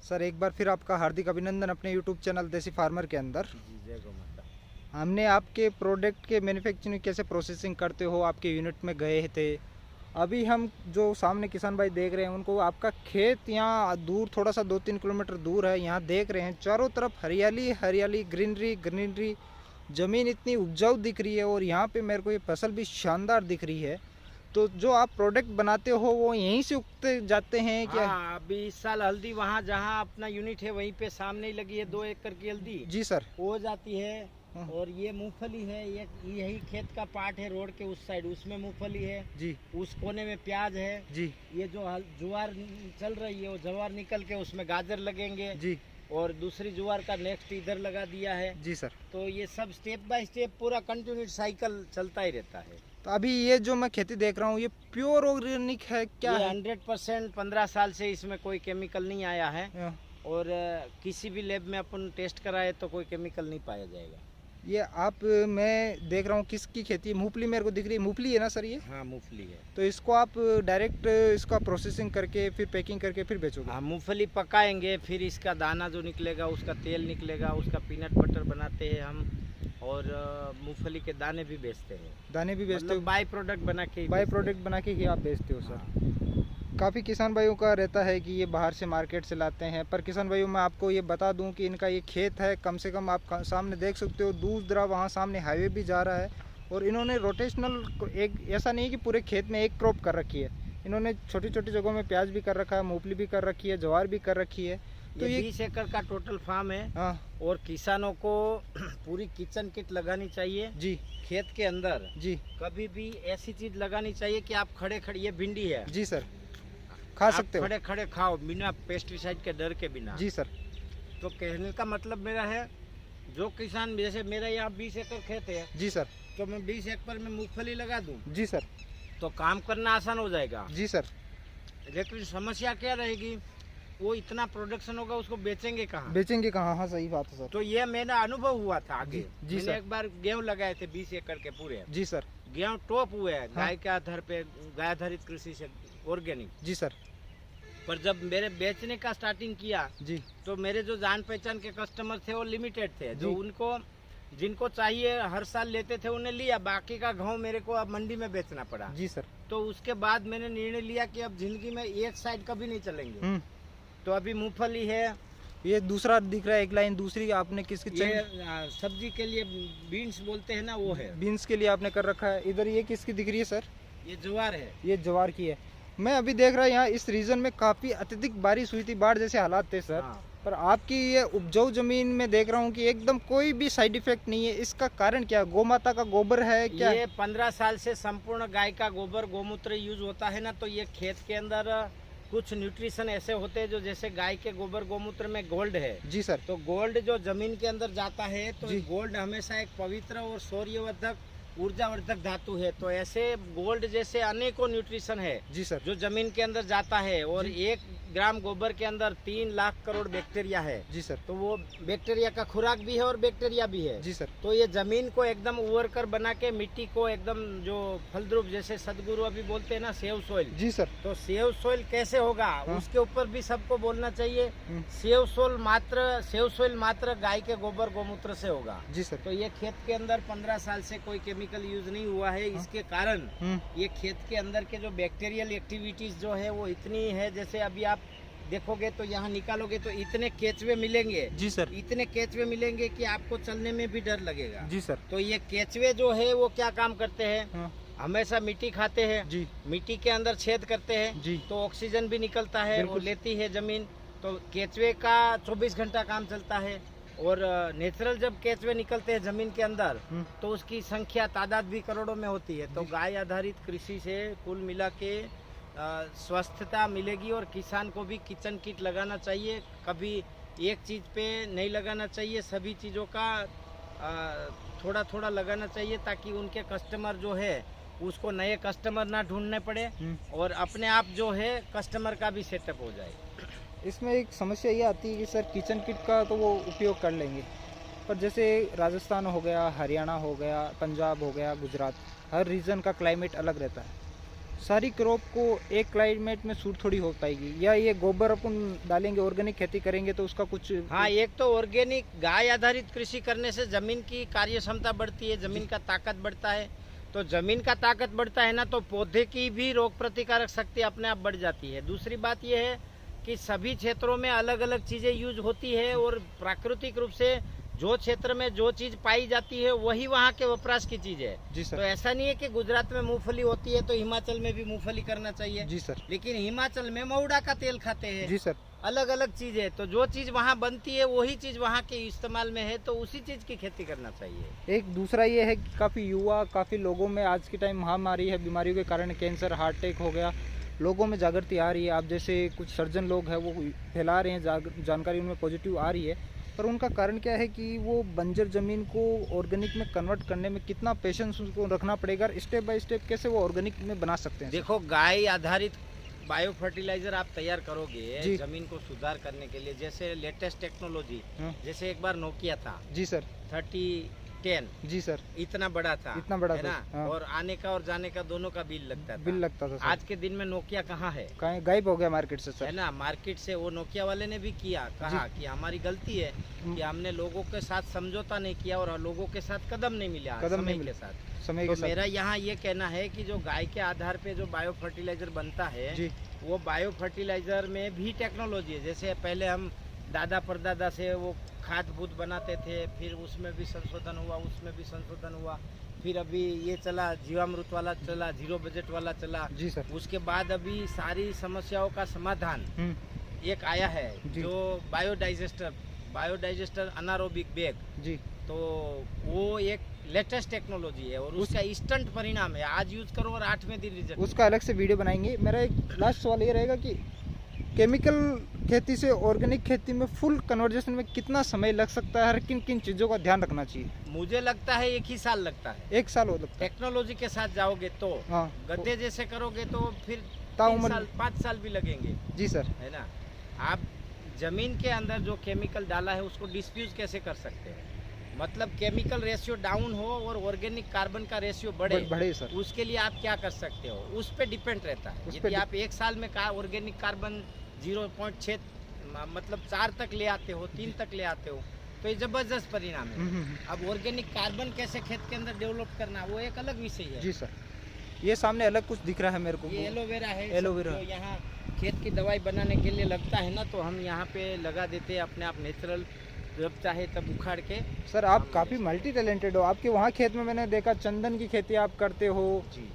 Sir एक बार फिर आपका हार्दिक अभिनंदन अपने यूट्यूब चैनल देसी फार्मर के अंदर। जी, जय गौ माता। हमने आपके प्रोडक्ट के मैन्युफैक्चरिंग कैसे प्रोसेसिंग करते हो आपके यूनिट में गए थे। अभी हम जो सामने किसान भाई देख रहे हैं उनको आपका खेत यहाँ दूर थोड़ा सा 2-3 किलोमीटर दूर है, यहाँ देख रहे हैं चारों तरफ हरियाली हरियाली, ग्रीनरी ग्रीनरी, ज़मीन इतनी उपजाऊ दिख रही है और यहाँ पे मेरे को ये फसल भी शानदार दिख रही है। तो जो आप प्रोडक्ट बनाते हो वो यहीं से उगते जाते हैं क्या? हाँ, अभी इस साल हल्दी वहाँ जहाँ अपना यूनिट है वहीं पे सामने ही लगी है 2 एकड़ की हल्दी। जी सर। हो जाती है। हाँ। और ये मूंगफली है, ये यही खेत का पार्ट है रोड के उस साइड, उसमें मूंगफली है। जी उस कोने में प्याज है। जी ये जो ज्वार चल रही है वो ज्वार निकल के उसमें गाजर लगेंगे। जी और दूसरी ज्वार का नेक्स्ट इधर लगा दिया है। जी सर। तो ये सब स्टेप बाय स्टेप पूरा कंटिन्यू साइकिल चलता ही रहता है। तो अभी ये जो मैं खेती देख रहा हूँ ये प्योर ऑर्गेनिक है क्या ये है? 100% 15 साल से इसमें कोई केमिकल नहीं आया है। हाँ। और किसी भी लैब में अपन टेस्ट कराए तो कोई केमिकल नहीं पाया जाएगा। ये आप मैं देख रहा हूँ किसकी खेती है? मूंगफली मेरे को दिख रही है, मूंगफली है ना सर ये? हाँ, मूंगफली है। तो इसको आप डायरेक्ट इसका प्रोसेसिंग करके फिर पैकिंग करके फिर बेचोगे? हाँ, मूंगफली पकाएंगे, फिर इसका दाना जो निकलेगा उसका तेल निकलेगा, उसका पीनट बटर बनाते हैं हम। और मूंगफली के दाने भी बेचते हैं। दाने भी बेचते हो? मतलब बाई प्रोडक्ट बना के बाई प्रोडक्ट बना के ही आप बेचते हो सर? काफ़ी किसान भाइयों का रहता है कि ये बाहर से मार्केट से लाते हैं, पर किसान भाइयों मैं आपको ये बता दूं कि इनका ये खेत है, कम से कम आप सामने देख सकते हो दूसरा वहाँ सामने हाईवे भी जा रहा है। और इन्होंने रोटेशनल एक ऐसा नहीं कि पूरे खेत में एक क्रॉप कर रखी है, इन्होंने छोटी छोटी जगहों में प्याज भी कर रखा है, मूंगफली भी कर रखी है, ज्वार भी कर रखी है। तो ये 20 एकड़ का टोटल फार्म है। हाँ और किसानों को पूरी किचन किट लगानी चाहिए जी खेत के अंदर। जी कभी भी ऐसी चीज लगानी चाहिए कि आप खड़े खड़े, ये भिंडी है जी सर, खा सकते हो? खड़े खड़े खाओ बिना पेस्टिसाइड के डर के बिना। जी सर। तो कहने का मतलब मेरा है, जो किसान जैसे मेरा यहाँ 20 एकड़ खेत है, जी सर। तो मैं 20 एकड़ में मूंगफली लगा दूं जी सर। तो काम करना आसान हो जाएगा। जी सर। लेकिन समस्या क्या रहेगी, वो इतना प्रोडक्शन होगा उसको बेचेंगे कहाँ? बेचेंगे कहाँ? हाँ सही बात है सर। तो ये मेरा अनुभव हुआ था आगे। जी मैंने सर। एक बार गेहूं लगाए थे 20 एकड़ के पूरे। जी सर। गेहूं टॉप हुए हैं। हाँ। गाय के आधार पे, गाय आधारित कृषि से ऑर्गेनिक। जी सर। पर जब मेरे बेचने का स्टार्टिंग किया जी तो मेरे जो जान पहचान के कस्टमर थे वो लिमिटेड थे। जो जी। उनको जिनको चाहिए हर साल लेते थे उन्हें लिया, बाकी का गेहूं मेरे को अब मंडी में बेचना पड़ा। जी सर। तो उसके बाद मैंने निर्णय लिया कि अब जिंदगी में एक साइड कभी नहीं चलेंगे। तो अभी मूंगफली है। ये दूसरा दिख रहा है एक लाइन दूसरी आपने किसकी ये सब्जी के लिए बीन्स बोलते हैं ना, वो है। बीन्स के लिए आपने कर रखा है। इधर ये किसकी दिख रही है सर? ये ज्वार है। ये ज्वार की है। मैं अभी देख रहा यहाँ इस रीजन में काफ़ी अत्यधिक बारिश हुई थी, बाढ़ जैसे हालात थे सर। हाँ। पर आपकी ये उपजाऊ जमीन में देख रहा हूँ कि एकदम कोई भी साइड इफेक्ट नहीं है। इसका कारण क्या? गौ माता का गोबर है क्या? ये 15 साल से संपूर्ण गाय का गोबर गौमूत्र यूज होता है ना, तो ये खेत के अंदर कुछ न्यूट्रिशन ऐसे होते हैं जो जैसे गाय के गोबर गौमूत्र में गोल्ड है। जी सर। तो गोल्ड जो जमीन के अंदर जाता है तो जी। गोल्ड हमेशा एक पवित्र और सूर्यवर्धक ऊर्जावर्धक धातु है। तो ऐसे गोल्ड जैसे अनेकों न्यूट्रिशन है जी सर। जो जमीन के अंदर जाता है। और जी। 1 ग्राम गोबर के अंदर 3 लाख करोड़ बैक्टीरिया है। जी सर। तो वो बैक्टीरिया का खुराक भी है और बैक्टीरिया भी है। जी सर। तो ये जमीन को एकदम उवर्कर बना के मिट्टी को एकदम जो फलद्रुप, जैसे सदगुरु अभी बोलते हैं ना सेव सोइल। जी सर। तो सेव सोइल कैसे होगा? हाँ। उसके ऊपर भी सबको बोलना चाहिए। सेव सोइल मात्र गाय के गोबर गौमूत्र से होगा। जी सर। तो ये खेत के अंदर 15 साल से कोई केमिकल यूज नहीं हुआ है। इसके कारण ये खेत के अंदर के जो बैक्टीरियल एक्टिविटीज जो है वो इतनी है, जैसे अभी आप देखोगे तो यहाँ निकालोगे तो इतने केचवे मिलेंगे। जी सर। इतने केचवे मिलेंगे कि आपको चलने में भी डर लगेगा। जी सर। तो ये केचवे जो है वो क्या काम करते हैं? हाँ। हमेशा मिट्टी खाते हैं। जी। मिट्टी के अंदर छेद करते हैं जी। तो ऑक्सीजन भी निकलता है और बिल्कुल। लेती है जमीन। तो केचवे का 24 घंटा काम चलता है। और नेचुरल जब केचवे निकलते हैं जमीन के अंदर तो उसकी संख्या तादाद भी करोड़ों में होती है। तो गाय आधारित कृषि से कुल मिला के स्वस्थता मिलेगी। और किसान को भी किचन किट लगाना चाहिए, कभी एक चीज़ पे नहीं लगाना चाहिए, सभी चीज़ों का थोड़ा थोड़ा लगाना चाहिए ताकि उनके कस्टमर जो है उसको नए कस्टमर ना ढूंढने पड़े और अपने आप जो है कस्टमर का भी सेटअप हो जाए। इसमें एक समस्या ये आती है कि सर किचन किट का तो वो उपयोग कर लेंगे, पर जैसे राजस्थान हो गया, हरियाणा हो गया, पंजाब हो गया, गुजरात, हर रीजन का क्लाइमेट अलग रहता है। सारी क्रॉप को एक क्लाइमेट में सूट थोड़ी हो पाएगी, या ये गोबर अपन डालेंगे ऑर्गेनिक खेती करेंगे तो उसका कुछ। हाँ, एक तो ऑर्गेनिक गाय आधारित कृषि करने से जमीन की कार्य क्षमता बढ़ती है, जमीन का ताकत बढ़ता है। तो जमीन का ताकत बढ़ता है ना, तो पौधे की भी रोग प्रतिकारक शक्ति अपने आप बढ़ जाती है। दूसरी बात यह है कि सभी क्षेत्रों में अलग अलग चीजें यूज होती है, और प्राकृतिक रूप से जो क्षेत्र में जो चीज पाई जाती है वही वहाँ के वपराश की चीज है। जी सर। तो ऐसा नहीं है कि गुजरात में मूंगफली होती है तो हिमाचल में भी मूंगफली करना चाहिए। जी सर। लेकिन हिमाचल में महुड़ा का तेल खाते हैं। जी सर। अलग अलग चीज है, तो जो चीज वहाँ बनती है वही चीज वहाँ के इस्तेमाल में है, तो उसी चीज की खेती करना चाहिए। एक दूसरा ये है कि काफ़ी युवा, काफ़ी लोगों में आज के टाइम महामारी है, बीमारियों के कारण कैंसर, हार्ट अटैक हो गया, लोगों में जागृति आ रही है। आप जैसे कुछ सर्जन लोग हैं वो फैला रहे हैं, जानकारी उनमें पॉजिटिव आ रही है, पर उनका कारण क्या है कि वो बंजर ज़मीन को ऑर्गेनिक में कन्वर्ट करने में कितना पेशेंस उनको रखना पड़ेगा, स्टेप बाय स्टेप कैसे वो ऑर्गेनिक में बना सकते हैं। देखो, गाय आधारित बायो फर्टिलाइजर आप तैयार करोगे जी। जमीन को सुधार करने के लिए, जैसे लेटेस्ट टेक्नोलॉजी, हाँ। जैसे एक बार नोकिया था। जी सर। 3010 जी सर। इतना बड़ा था, इतना बड़ा है था, ना। हाँ। और आने का और जाने का दोनों का बिल लगता था। बिल लगता था सर। आज के दिन में नोकिया कहाँ है, कहीं गायब हो गया मार्केट से है सर। ना। मार्केट से वो नोकिया वाले ने भी किया, कहा कि हमारी गलती है कि हमने लोगों के साथ समझौता नहीं किया और लोगों के साथ कदम नहीं मिला समय के साथ। समय तो के साथ। मेरा यहाँ ये कहना है कि जो गाय के आधार पे जो बायो फर्टिलाइजर बनता है, जी। वो बायो फर्टिलाइजर में भी टेक्नोलॉजी है। जैसे पहले हम दादा परदादा से वो खाद बूद बनाते थे, फिर उसमें भी संशोधन हुआ, उसमें भी संशोधन हुआ, फिर अभी ये चला जीवामृत वाला चला, जीरो बजट वाला चला। जी सर। उसके बाद अभी सारी समस्याओं का समाधान एक आया है, जी। जो बायोडाइजेस्टर अनारोबिक बैग। जी। तो वो एक लेटेस्ट टेक्नोलॉजी है और उसका इंस्टेंट परिणाम है। आज यूज करो और 8वें दिन रिजल्ट। उसका अलग से वीडियो बनाएंगे। मेरा एक लास्ट सवाल ये रहेगा कि केमिकल खेती से ऑर्गेनिक खेती में फुल कन्वर्जेशन में कितना समय लग सकता है, हर किन किन चीज़ों का ध्यान रखना चाहिए। मुझे लगता है 1 ही साल लगता है। 1 साल हो लगता है। टेक्नोलॉजी के साथ जाओगे तो। हाँ। गद्दे जैसे करोगे तो फिर 3 ताउम्र। साल 5 साल भी लगेंगे, जी सर। है ना। आप जमीन के अंदर जो केमिकल डाला है उसको डिस्फ्यूज कैसे कर सकते हैं, मतलब केमिकल रेशियो डाउन हो और ऑर्गेनिक कार्बन का रेशियो बढ़े सर। उसके लिए आप क्या कर सकते हो, उस पे डिपेंड रहता है। यदि आप 1 साल में ऑर्गेनिक कार्बन 0.6 मतलब 4 तक ले आते हो, 3 तक ले आते हो, तो ये जबरदस्त परिणाम है। अब ऑर्गेनिक कार्बन कैसे खेत के अंदर डेवलप करना वो एक अलग विषय है। जी सर। ये सामने अलग कुछ दिख रहा है मेरे को। ये एलोवेरा है। एलोवेरा। तो यहाँ खेत की दवाई बनाने के लिए लगता है ना, तो हम यहाँ पे लगा देते हैं अपने आप नेचुरल, जब चाहे तब उखाड़ के। सर आप काफ़ी मल्टी टैलेंटेड हो। आपके वहाँ खेत में मैंने देखा चंदन की खेती आप करते हो, जी,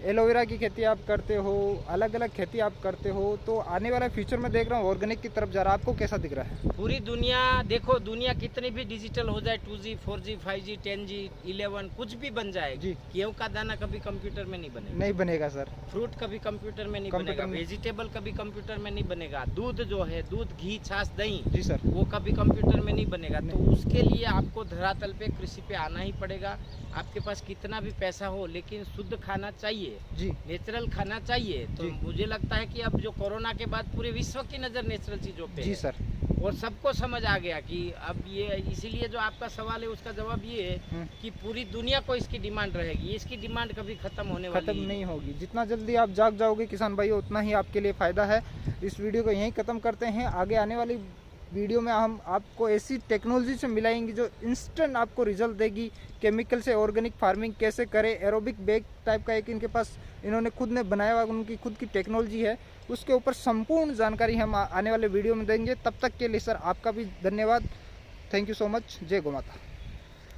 एलोवेरा की खेती आप करते हो, अलग अलग खेती आप करते हो, तो आने वाला फ्यूचर में देख रहा हूँ ऑर्गेनिक की तरफ जा रहा है। आपको कैसा दिख रहा है? पूरी दुनिया देखो, दुनिया कितनी भी डिजिटल हो जाए, 2G 4G 5G 10G 11 कुछ भी बन जाए, जी। गेहूं का दाना कभी कंप्यूटर में नहीं बनेगा, नहीं बनेगा सर। फ्रूट कभी कंप्यूटर में नहीं कंप्यूटर बनेगा, में। वेजिटेबल कभी कंप्यूटर में नहीं बनेगा, दूध जो है, दूध घी छाछ दही, जी सर। वो कभी कंप्यूटर में नहीं बनेगा। तो उसके लिए आपको धरातल पे कृषि पे आना ही पड़ेगा। आपके पास कितना भी पैसा हो, लेकिन शुद्ध खाना चाहिए, जी। नेचुरल खाना चाहिए। तो जी। मुझे लगता है कि अब जो कोरोना के बाद पूरे विश्व की नज़र नेचुरल चीज़ों पे जी है। सर। और सबको समझ आ गया कि अब ये, इसीलिए जो आपका सवाल है उसका जवाब ये है कि पूरी दुनिया को इसकी डिमांड रहेगी। इसकी डिमांड कभी खत्म होने वाली खत्म नहीं होगी। जितना जल्दी आप जाग जाओगे किसान भाई, उतना ही आपके लिए फ़ायदा है। इस वीडियो को यहीं ख़त्म करते हैं। आगे आने वाली वीडियो में हम आपको ऐसी टेक्नोलॉजी से मिलाएंगे जो इंस्टेंट आपको रिजल्ट देगी। केमिकल से ऑर्गेनिक फार्मिंग कैसे करें, एरोबिक बैग टाइप का एक इनके पास इन्होंने खुद ने बनाया हुआ, उनकी खुद की टेक्नोलॉजी है, उसके ऊपर संपूर्ण जानकारी हम आने वाले वीडियो में देंगे। तब तक के लिए सर आपका भी धन्यवाद। Thank you so much. जय गौ माता।